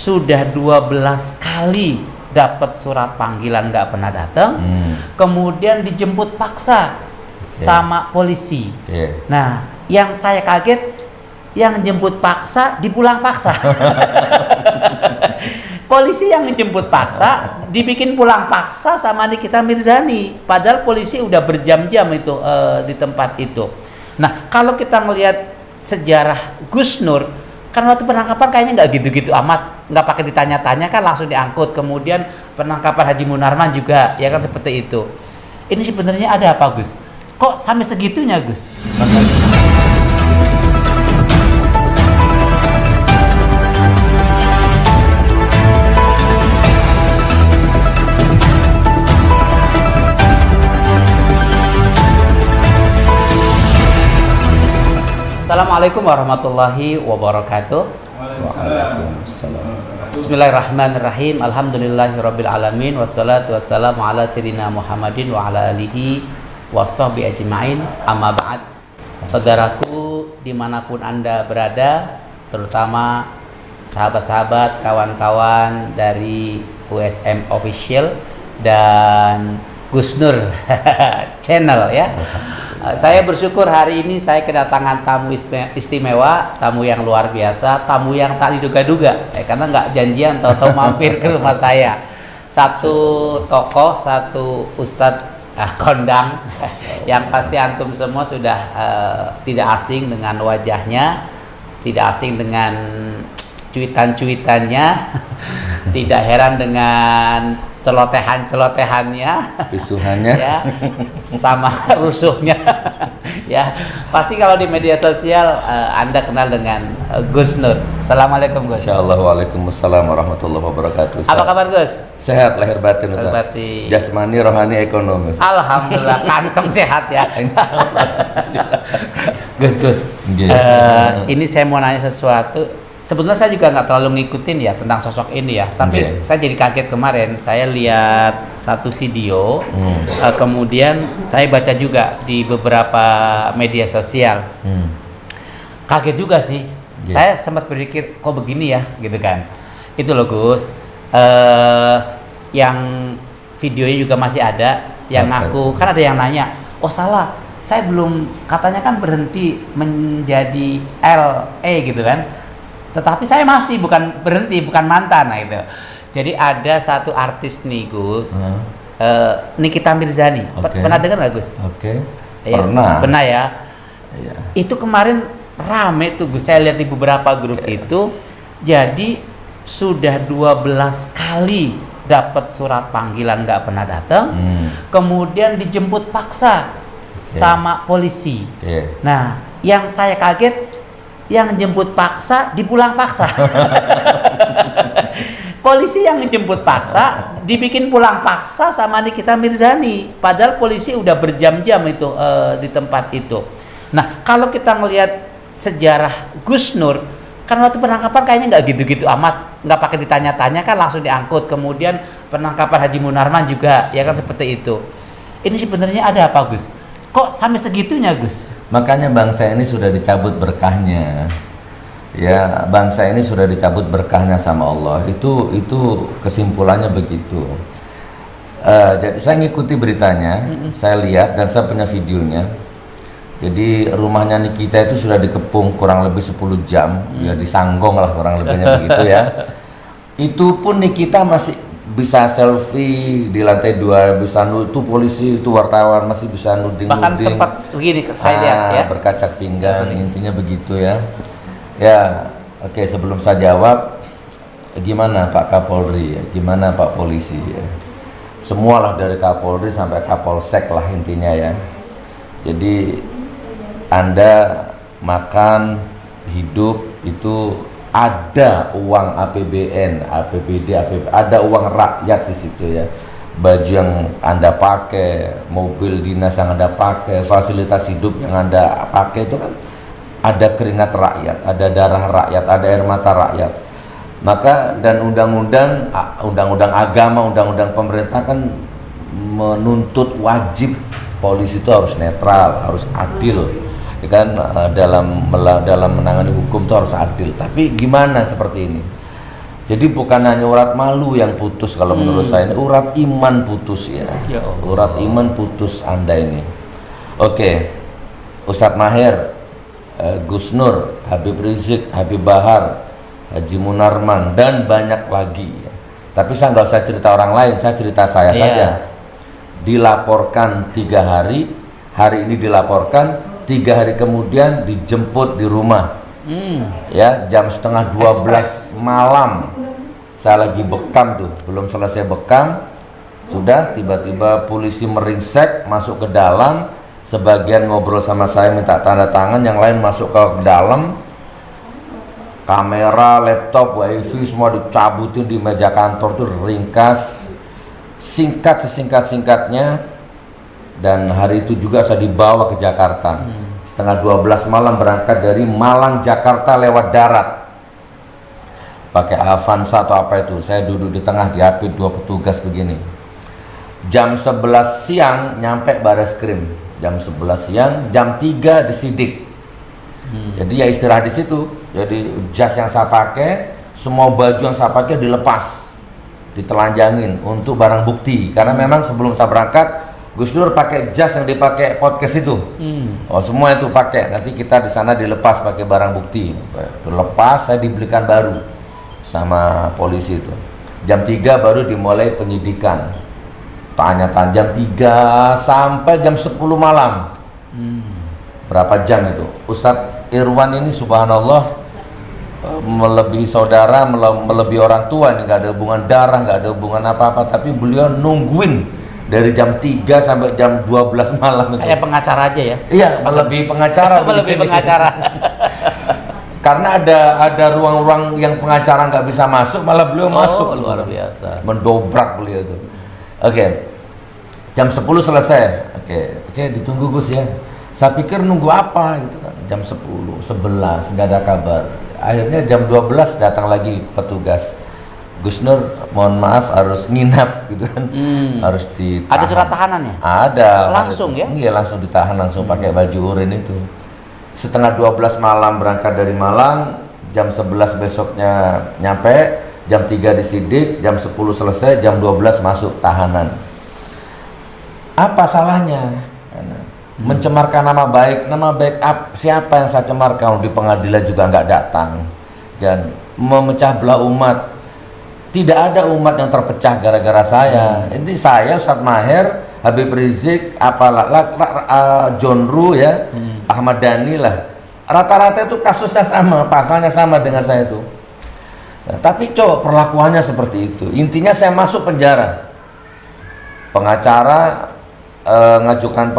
sudah 12 kali dapat surat panggilan nggak pernah datang, kemudian dijemput paksa sama polisi. Nah, yang saya kaget, yang jemput paksa dipulang paksa. Polisi yang menjemput paksa dibikin pulang paksa sama Nikita Mirzani, padahal polisi udah berjam-jam itu di tempat itu. Nah, kalau kita ngelihat sejarah Gus Nur, kan waktu penangkapan kayaknya nggak gitu-gitu amat, nggak pakai ditanya-tanya, kan langsung diangkut. Kemudian penangkapan Haji Munarman juga, ya kan seperti itu. Ini sebenarnya ada apa, Gus? Kok sampai segitunya, Gus? Assalamualaikum warahmatullahi wabarakatuh. Waalaikumsalam. Bismillahirrahmanirrahim. Alhamdulillahirabbil alamin, wassalatu wassalamu ala sayyidina Muhammadin wa ala alihi washabbihi ajmain. Amma ba'd. Saudaraku dimanapun Anda berada, terutama sahabat-sahabat, kawan-kawan dari USM Official dan Gus Nur channel ya. Saya bersyukur hari ini saya kedatangan tamu istimewa, tamu yang luar biasa, tamu yang tak diduga-duga, karena nggak janjian, tahu-tahu mampir ke rumah saya. Satu tokoh, satu ustadz kondang, yang pasti antum semua sudah tidak asing dengan wajahnya, tidak asing dengan cuitan-cuitannya, tidak heran dengan celotehan-celotehannya, pisuhannya, ya, sama rusuhnya, ya. Pasti kalau di media sosial Anda kenal dengan Gus Nur. Assalamualaikum, Gus. Insyaallah. Waalaikumsalam warahmatullahi wabarakatuh. Apa kabar, Gus? Sehat lahir batin, Ustaz. Batin. Jasmani, rohani, ekonomi. Alhamdulillah, kantong sehat ya. Gus, ini saya mau nanya sesuatu. Sebetulnya saya juga nggak terlalu ngikutin ya tentang sosok ini ya, tapi saya jadi kaget kemarin. Saya lihat satu video, kemudian saya baca juga di beberapa media sosial. Kaget juga sih. Saya sempat berpikir kok begini ya, gitu kan. Itu loh, Gus. Yang videonya juga masih ada yang ngaku, kan ada yang nanya, oh salah, saya belum, katanya kan berhenti menjadi LE gitu kan. Tetapi saya masih bukan berhenti, bukan mantan, nah itu. Jadi ada satu artis nih, Gus, Nikita Mirzani. Pernah dengar nggak, Gus? Ya, pernah ya. Itu kemarin rame tuh, Gus. Saya lihat di beberapa grup itu. Jadi sudah 12 kali dapat surat panggilan nggak pernah datang, kemudian dijemput paksa sama polisi. Nah, yang saya kaget, yang jemput paksa dipulang paksa. Polisi yang jemput paksa dibikin pulang paksa sama Nikita Mirzani, padahal polisi udah berjam-jam itu di tempat itu. Nah, kalau kita ngelihat sejarah Gus Nur, kan waktu penangkapan kayaknya nggak gitu-gitu amat, nggak pakai ditanya-tanya, kan langsung diangkut. Kemudian penangkapan Haji Munarman juga, ya kan seperti itu. Ini sebenarnya ada apa, Gus? Kok sampai segitunya, Gus? Makanya bangsa ini sudah dicabut berkahnya. Ya, bangsa ini sudah dicabut berkahnya sama Allah. Itu kesimpulannya begitu. Jadi saya ngikuti beritanya, saya lihat dan saya punya videonya. Jadi rumahnya Nikita itu sudah dikepung kurang lebih 10 jam, ya disanggong lah kurang lebihnya begitu ya. Itu pun Nikita masih bisa selfie di lantai 2, bisa itu polisi, itu wartawan masih bisa nuding-nuding. Bahkan sempat begini saya lihat ya, berkaca pinggang, intinya begitu ya. Ya, oke, sebelum saya jawab, gimana Pak Kapolri ya, gimana Pak Polisi ya. Semualah dari Kapolri sampai Kapolsek lah intinya ya. Jadi Anda makan, hidup itu ada uang APBN, APBD, ada uang rakyat di situ ya. Baju yang Anda pakai, mobil dinas yang Anda pakai, fasilitas hidup yang Anda pakai itu kan ada keringat rakyat, ada darah rakyat, ada air mata rakyat. Maka dan undang-undang agama, undang-undang pemerintah kan menuntut wajib polisi itu harus netral, harus adil. Kan dalam menangani hukum itu harus adil. Tapi gimana seperti ini? Jadi bukan hanya urat malu yang putus kalau menurut saya, ini urat iman putus ya. Ya Allah. Urat iman putus Anda ini. Oke, Ustadz Maher, Gus Nur, Habib Rizik, Habib Bahar, Haji Munarman, dan banyak lagi. Tapi saya nggak usah cerita orang lain, saya cerita saya saja. Dilaporkan 3 hari, hari ini dilaporkan, 3 hari kemudian dijemput di rumah. Ya, jam setengah 12 malam. Saya lagi bekam tuh, belum selesai bekam, sudah tiba-tiba polisi meringsek masuk ke dalam. Sebagian ngobrol sama saya minta tanda tangan, yang lain masuk ke dalam. Kamera, laptop, wifi semua dicabutin di meja kantor tuh, ringkas, singkat sesingkat-singkatnya. Dan hari itu juga saya dibawa ke Jakarta. Setengah 12 malam berangkat dari Malang Jakarta lewat darat. Pakai Avanza atau apa itu. Saya duduk di tengah, diapit 2 petugas begini. Jam 11 siang nyampe Bareskrim. Jam 11 siang, jam 3 disidik. Jadi ya istirahat di situ. Jadi jas yang saya pakai, semua baju yang saya pakai dilepas, ditelanjangin untuk barang bukti. Karena memang sebelum saya berangkat, Gus Dur pakai jas yang dipakai podcast itu. Oh, semua itu pakai. Nanti kita di sana dilepas pakai barang bukti. Lepas, saya dibelikan baru sama polisi itu. Jam 3 baru dimulai penyidikan. Tanya-tanya jam 3 sampai jam 10 malam. Berapa jam itu? Ustadz Irwan ini subhanallah melebihi saudara, melebihi orang tua. Ini nggak ada hubungan darah, nggak ada hubungan apa-apa. Tapi beliau nungguin dari jam 3 sampai jam 12 malam itu. Kayak pengacara aja ya? Iya, melebihi pengacara. Melebihi pengacara. Karena ada ruang-ruang yang pengacara nggak bisa masuk, malah beliau masuk. Luar biasa. Mendobrak beliau itu. Oke, jam 10 selesai. Oke, ditunggu Gus ya. Saya pikir nunggu apa gitu kan. Jam 10, 11 nggak ada kabar. Akhirnya jam 12 datang lagi petugas. Gus Nur, mohon maaf harus nginap gitu kan. Harus ditahan. Ada surat tahanannya? Ada. Langsung ya? Iya, langsung ditahan, langsung pakai baju urin itu. Setengah 12 malam berangkat dari Malang, jam 11 besoknya nyampe, jam 3 disidik, jam 10 selesai, jam 12 masuk tahanan. Apa salahnya? Mencemarkan nama baik siapa yang saya cemarkan? Di pengadilan juga nggak datang. Dan memecah belah umat. Tidak ada umat yang terpecah gara-gara saya. Ini saya, Ustadz Maher, Habib Rizik, John Ru ya, Ahmad Dhani lah. Rata-rata itu kasusnya sama, pasalnya sama dengan saya itu. Nah, tapi coba perlakuannya seperti itu. Intinya saya masuk penjara. Pengacara ngajukan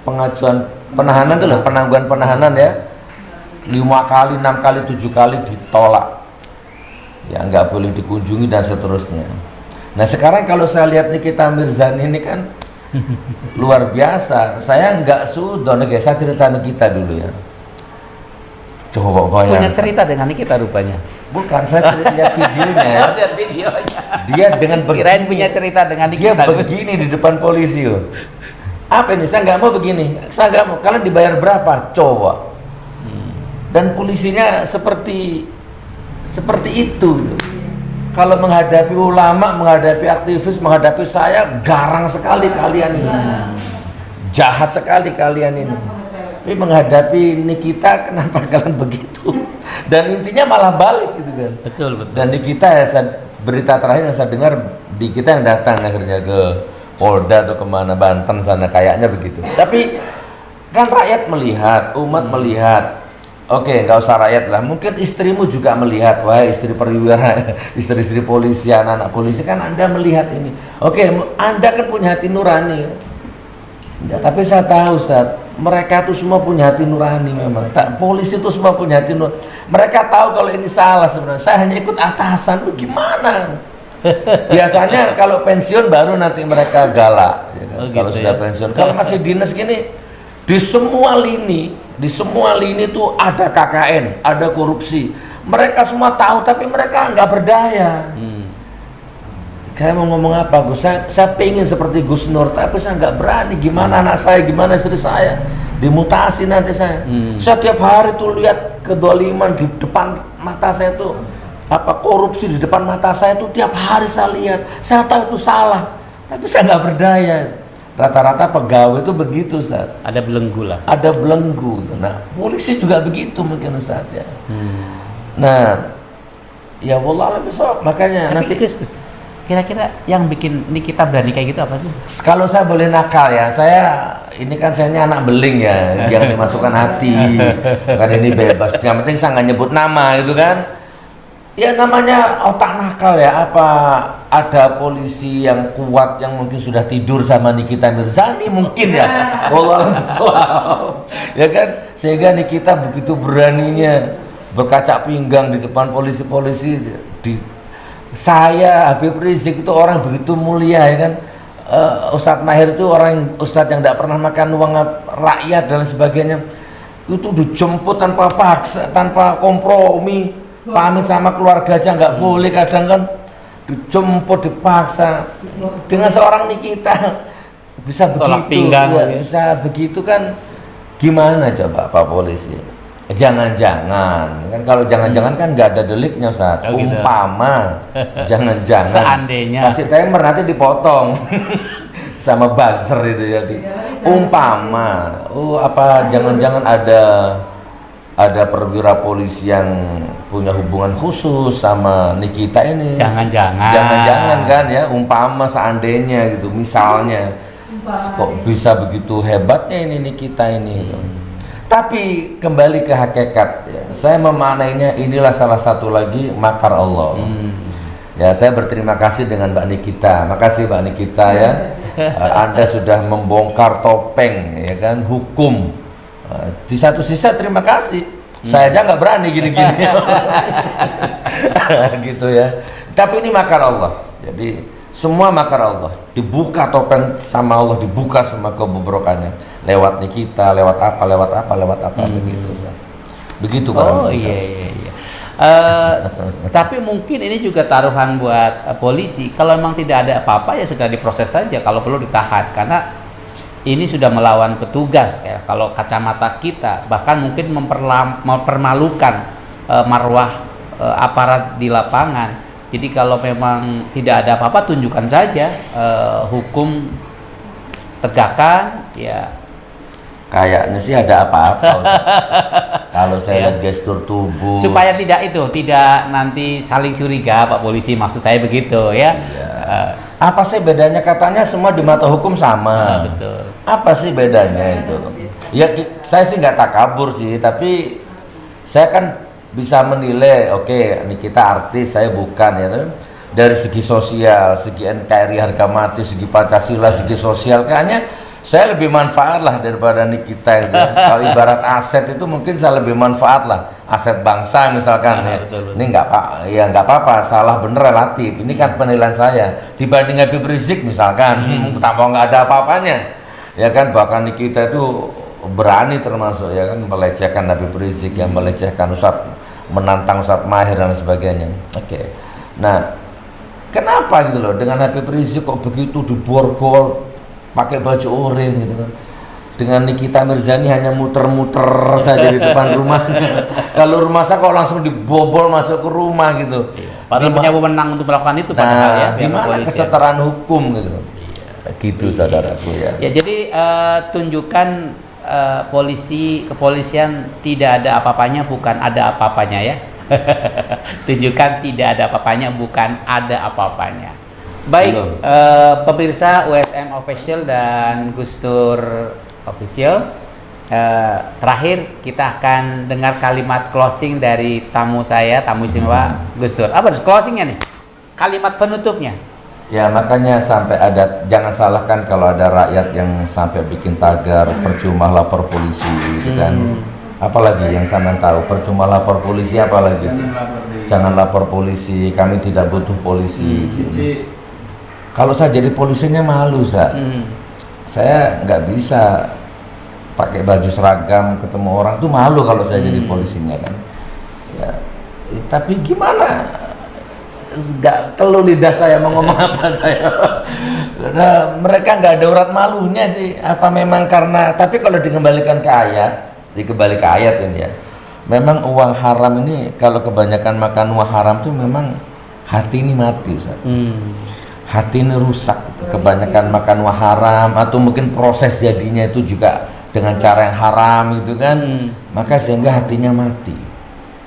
pengajuan penahanan itu loh, penangguhan penahanan ya. 5 kali, 6 kali, 7 kali ditolak. Ya nggak boleh dikunjungi dan seterusnya. Nah sekarang kalau saya lihat Nikita Mirzani ini kan luar biasa. Saya nggak sudon, saya cerita Nikita dulu ya. Coba bayangkan. Punya cerita dengan Nikita rupanya. Bukan, saya lihat videonya. Lihat videonya. Dia dengan begini. Kirain punya cerita dengan Nikita. Dia begini di depan polisi loh. Apa ini? Saya nggak mau begini. Saya nggak mau. Kalian dibayar berapa? Coba. Dan polisinya seperti itu. Kalau menghadapi ulama, menghadapi aktivis, menghadapi saya, garang sekali kalian ini. Jahat sekali kalian ini. Tapi menghadapi Nikita, kenapa kalian begitu? Dan intinya malah balik gitu kan. Betul. Dan Nikita ya, berita terakhir yang saya dengar, Nikita yang datang akhirnya ke Polda atau kemana, Banten sana, kayaknya begitu. Tapi kan rakyat melihat, umat melihat. Oke, nggak usah rakyat lah. Mungkin istrimu juga melihat, wah istri perwira, istri-istri polisi, anak-anak polisi kan Anda melihat ini. Oke, Anda kan punya hati nurani. Ya, tapi saya tahu Ustaz, mereka tuh semua punya hati nurani memang. Polisi tuh semua punya hati nurani. Mereka tahu kalau ini salah sebenarnya. Saya hanya ikut atasan, lu gimana? Biasanya kalau pensiun baru nanti mereka galak. Ya kan? Kalau gitu sudah ya. pensiun, kalau masih dinas gini, di semua lini tuh ada KKN, ada korupsi. Mereka semua tahu, tapi mereka nggak berdaya. Saya mau ngomong apa, Gus? Saya pengen seperti Gus Nur, tapi saya nggak berani. Gimana anak saya, gimana istri saya, dimutasi nanti saya. Saya tiap hari tuh lihat kedoliman di depan mata saya tuh. apa korupsi di depan mata saya itu tiap hari saya lihat. Saya tahu itu salah, tapi saya nggak berdaya. Rata-rata pegawai itu begitu, Ustaz. Ada belenggu lah. Ada belenggu. Nah, polisi juga begitu mungkin, Ustaz ya. Nah, ya wallah besok makanya Tapi nanti kira-kira yang bikin Nikita berani kayak gitu apa sih? kalau saya boleh nakal ya, saya ini kan saya ini anak beling ya, jangan dimasukkan hati. Kan ini bebas. Yang penting saya nggak nyebut nama gitu kan. Ya namanya otak nakal ya, apa ada polisi yang kuat yang mungkin sudah tidur sama Nikita Mirzani mungkin ya. Wallahualam bishawab. Ya kan, sehingga Nikita begitu beraninya berkaca pinggang di depan polisi-polisi. Saya Habib Rizik itu orang begitu mulia ya kan. Ustadz Mahir itu orang ustadz yang tidak pernah makan uang rakyat dan sebagainya. Itu dijemput tanpa paksa, tanpa kompromi. Pamit sama keluarga aja nggak boleh, kadang kan dijemput dipaksa. Dengan seorang Nikita bisa Tolak begitu pinggang, ya, ya. bisa begitu kan, gimana coba Pak Polisi? Jangan-jangan kan, kalau jangan-jangan kan nggak ada deliknya, Ustaz. Oh, gitu. Umpama jangan-jangan Seandainya. kasih timer nanti dipotong sama buzzer itu jadi umpama apa jangan-jangan ada perwira polisi yang punya hubungan khusus sama Nikita ini. Jangan-jangan kan ya, umpama seandainya gitu, misalnya kok bisa begitu hebatnya ini Nikita ini gitu. Tapi kembali ke hakikat ya, saya memaknainya inilah salah satu lagi makar Allah. Ya, saya berterima kasih dengan Mbak Nikita. Makasih Mbak Nikita ya. Anda sudah membongkar topeng ya kan hukum. Di satu sisi terima kasih, saya aja nggak berani gini-gini. Gitu ya. Tapi ini makar Allah. Jadi semua makar Allah, dibuka topeng sama Allah, dibuka semua kebobrokannya lewat Nikita, lewat apa begitu. Begitu Pak. Oh iya. Tapi mungkin ini juga taruhan buat polisi. Kalau memang tidak ada apa-apa ya segera diproses saja, kalau perlu ditahan, karena ini sudah melawan petugas ya. Kalau kacamata kita bahkan mungkin mempermalukan marwah aparat di lapangan. Jadi kalau memang tidak ada apa-apa, tunjukkan saja, hukum tegakkan ya. Kayaknya sih ada apa-apa. Kalau saya lihat gestur tubuh, Supaya tidak nanti saling curiga Pak Polisi, maksud saya begitu ya. apa sih bedanya? Katanya semua di mata hukum sama. Betul. Apa sih bedanya itu? Ya saya sih nggak takabur sih, tapi saya kan bisa menilai. Oke, ini kita artis, saya bukan ya. Dari segi sosial, segi NKRI harga mati, segi Pancasila, segi sosial, kayaknya saya lebih manfaat lah daripada Nikita itu. Kalau ibarat aset itu mungkin saya lebih manfaat lah, aset bangsa misalkan ya. Betul. Ini nggak apa-apa, salah bener relatif. Ini kan penilaian saya dibanding Habib Rizik misalkan, tanpa nggak ada apa-apanya ya kan. Bahkan Nikita itu berani termasuk ya kan melecehkan Habib Rizik, yang melecehkan Ustadz, menantang Ustadz Mahir dan sebagainya. Oke. Nah, kenapa gitu loh dengan Habib Rizik kok begitu diborgol pakai baju oranye gitu kan, dengan Nikita Mirzani hanya muter-muter saja di depan rumahnya. Kalau rumah saya kok langsung dibobol masuk ke rumah gitu. Padahal punya wewenang untuk melakukan itu, padahal ya. Gimana kesetaraan hukum gitu? Gitu saudaraku ya. Ya jadi tunjukkan kepolisian tidak ada apa-apanya, bukan ada apa-apanya ya. Tunjukkan tidak ada apa-apanya, bukan ada apa-apanya. Baik, pemirsa USM Official dan Gustur Official, terakhir kita akan dengar kalimat closing dari tamu saya, tamu istimewa Gustur. Apa closingnya nih? Kalimat penutupnya. Ya makanya sampai ada, jangan salahkan kalau ada rakyat yang sampai bikin tagar percuma lapor polisi gitu kan. Apalagi yang sama tahu percuma lapor polisi, apalagi jangan lapor polisi, kami tidak butuh polisi gitu. Kalau saya jadi polisinya malu, saya nggak bisa pakai baju seragam ketemu orang tuh malu kalau saya jadi polisinya kan. Ya, tapi gimana? Nggak keluh lidah saya mau ngomong apa saya. Nah, mereka nggak ada urat malunya sih. Apa memang karena? Tapi kalau dikembalikan ke ayat ini ya, memang uang haram ini kalau kebanyakan makan uang haram tuh memang hati ini mati, Ustaz. Hati ini rusak gitu. Kebanyakan makan uang haram atau mungkin proses jadinya itu juga dengan cara yang haram gitu kan, maka sehingga hatinya mati,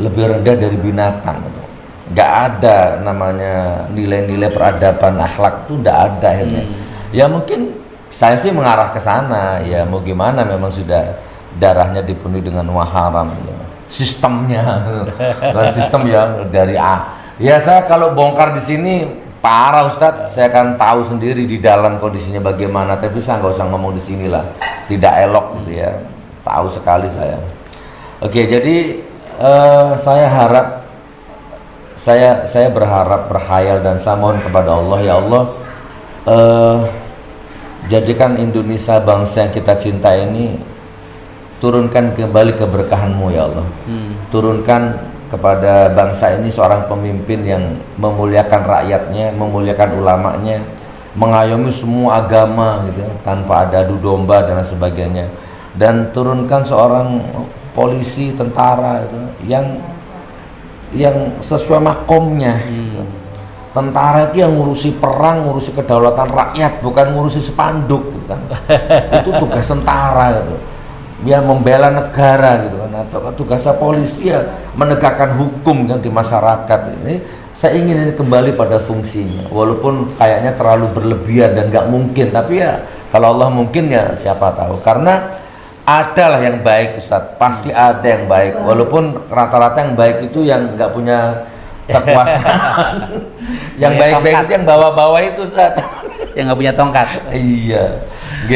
lebih rendah dari binatang gitu. Nggak ada namanya nilai-nilai peradaban, akhlak tuh nggak ada akhirnya. Ya mungkin saya sih mengarah ke sana, ya mau gimana, memang sudah darahnya dipenuhi dengan uang haram ya. Sistemnya dan sistem yang dari ya saya kalau bongkar di sini parah Ustadz, saya akan tahu sendiri di dalam kondisinya bagaimana, tapi saya nggak usah ngomong di sini lah, tidak elok gitu ya, tahu sekali saya. Oke, jadi saya harap, saya berharap, berhayal dan saya mohon kepada Allah, ya Allah, jadikan Indonesia bangsa yang kita cinta ini, turunkan kembali keberkahan-Mu ya Allah. Turunkan kepada bangsa ini seorang pemimpin yang memuliakan rakyatnya, memuliakan ulamanya, mengayomi semua agama gitu, tanpa ada adu domba dan sebagainya. Dan turunkan seorang polisi, tentara gitu, yang sesuai makomnya. Tentara itu yang ngurusi perang, ngurusi kedaulatan rakyat, bukan ngurusi spanduk gitu kan. Itu tugas tentara gitu. Dia membela negara gitu kan. Atau tugasnya polisi ya menegakkan hukum kan di masyarakat. Ini saya ingin ini kembali pada fungsinya. Walaupun kayaknya terlalu berlebihan dan nggak mungkin, tapi ya kalau Allah mungkin ya siapa tahu. Karena adalah yang baik Ustadz, pasti ada yang baik. Walaupun rata-rata yang baik itu yang nggak punya kekuasaan. Yang baik-baik itu yang bawa-bawa itu Ustaz, yang nggak punya tongkat. Iya,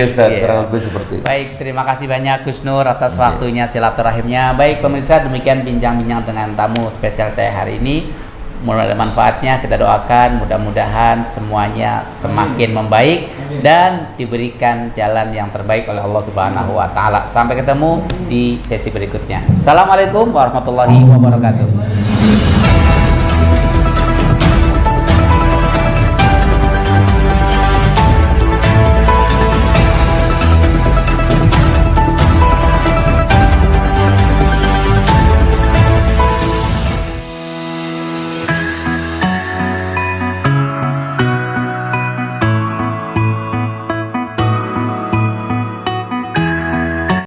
Ustaz, kurang lebih seperti itu. Baik, terima kasih banyak Gus Nur atas waktunya, silaturahimnya. Baik pemirsa, demikian bincang-bincang dengan tamu spesial saya hari ini. Mulai ada manfaatnya, kita doakan mudah-mudahan semuanya semakin membaik dan diberikan jalan yang terbaik oleh Allah Subhanahu wa taala. Sampai ketemu di sesi berikutnya. Assalamualaikum warahmatullahi wabarakatuh.